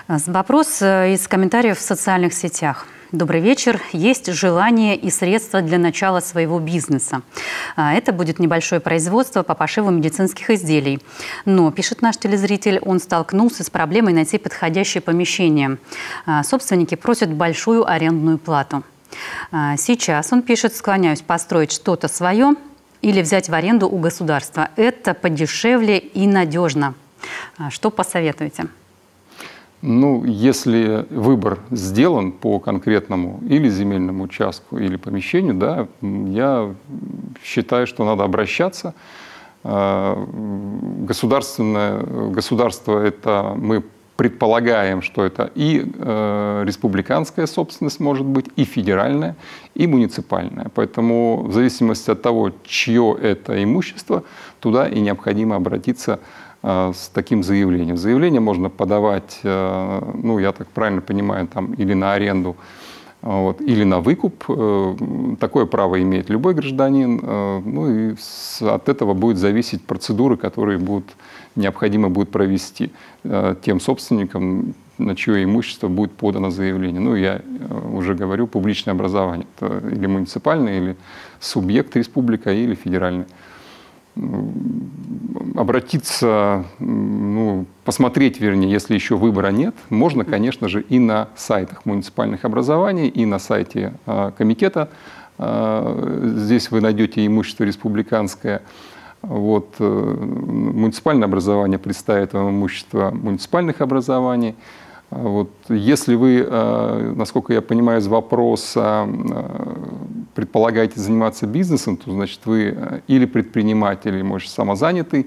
Вопрос из комментариев в социальных сетях. Добрый вечер. Есть желание и средства для начала своего бизнеса. Это будет небольшое производство по пошиву медицинских изделий. Но, пишет наш телезритель, он столкнулся с проблемой найти подходящее помещение. Собственники просят большую арендную плату. Сейчас, он пишет, склоняюсь построить что-то свое или взять в аренду у государства. Это подешевле и надежно. Что посоветуете? Ну, если выбор сделан по конкретному или земельному участку, или помещению, да, я считаю, что надо обращаться. Государство это мы предполагаем, что это и республиканская собственность может быть, и федеральная, и муниципальная. Поэтому в зависимости от того, чье это имущество, туда и необходимо обратиться с таким заявлением. Заявление можно подавать, ну, я так правильно понимаю, там, или на аренду, вот, или на выкуп. Такое право имеет любой гражданин. Ну, и от этого будет зависеть процедуры, которые необходимо будет провести тем собственникам, на чье имущество будет подано заявление. Ну, я уже говорю, публичное образование. Это или муниципальное, или субъект республика, или федеральный. Обратиться, ну, посмотреть, вернее, если еще выбора нет, можно, конечно же, и на сайтах муниципальных образований, и на сайте комитета. Здесь вы найдете имущество республиканское. Вот, муниципальное образование представит вам имущество муниципальных образований. Вот, если вы, насколько я понимаю из вопроса, предполагаете заниматься бизнесом, то, значит, вы или предприниматель, или, может, самозанятый.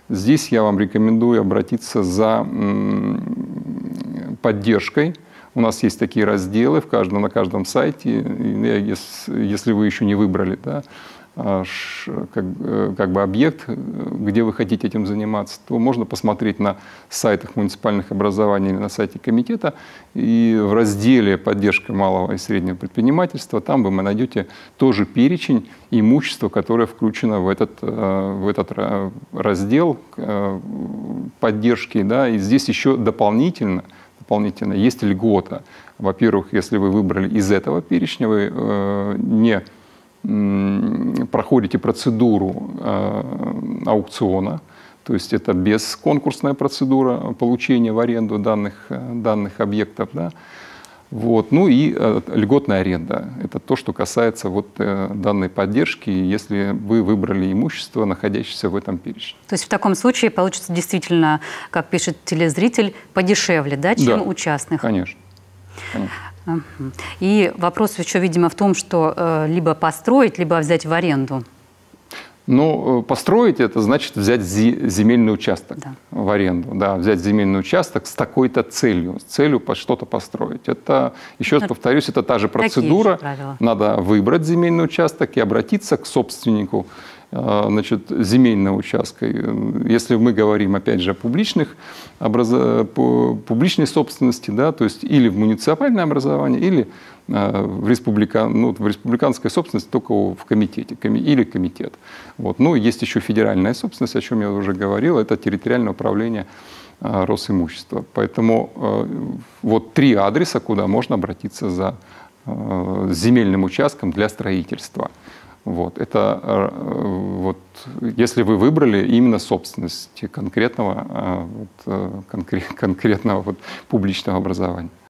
Здесь я вам рекомендую обратиться за поддержкой. У нас есть такие разделы на каждом сайте. Если вы еще не выбрали, да, как бы объект, где вы хотите этим заниматься, то можно посмотреть на сайтах муниципальных образований или на сайте комитета. И в разделе «Поддержка малого и среднего предпринимательства» там вы найдете тоже перечень имущества, которое включено в этот раздел поддержки. Да. И здесь еще дополнительно есть льгота. Во-первых, если вы выбрали из этого перечня, вы не проходите процедуру аукциона, то есть это бесконкурсная процедура получения в аренду данных объектов. Да? Вот. Ну и льготная аренда. Это то, что касается вот данной поддержки, если вы выбрали имущество, находящееся в этом перечне. То есть в таком случае получится действительно, как пишет телезритель, подешевле, да, чем у частных? Конечно. И вопрос еще, видимо, в том, что либо построить, либо взять в аренду. Ну, построить – это значит взять земельный участок в аренду. Да, взять земельный участок с такой-то целью, что-то построить. Это, еще раз повторюсь, это та же процедура. Надо выбрать земельный участок и обратиться к собственнику, значит, земельного участка. Если мы говорим, опять же, о публичной собственности, да, то есть или в муниципальное образование, или в республиканской собственности только в комитете или комитет. Вот. Ну, есть еще федеральная собственность, о чем я уже говорил, это территориальное управление Росимущества. Поэтому вот 3 адреса, куда можно обратиться за земельным участком для строительства. Вот. Это вот, если вы выбрали именно собственность конкретного публичного образования.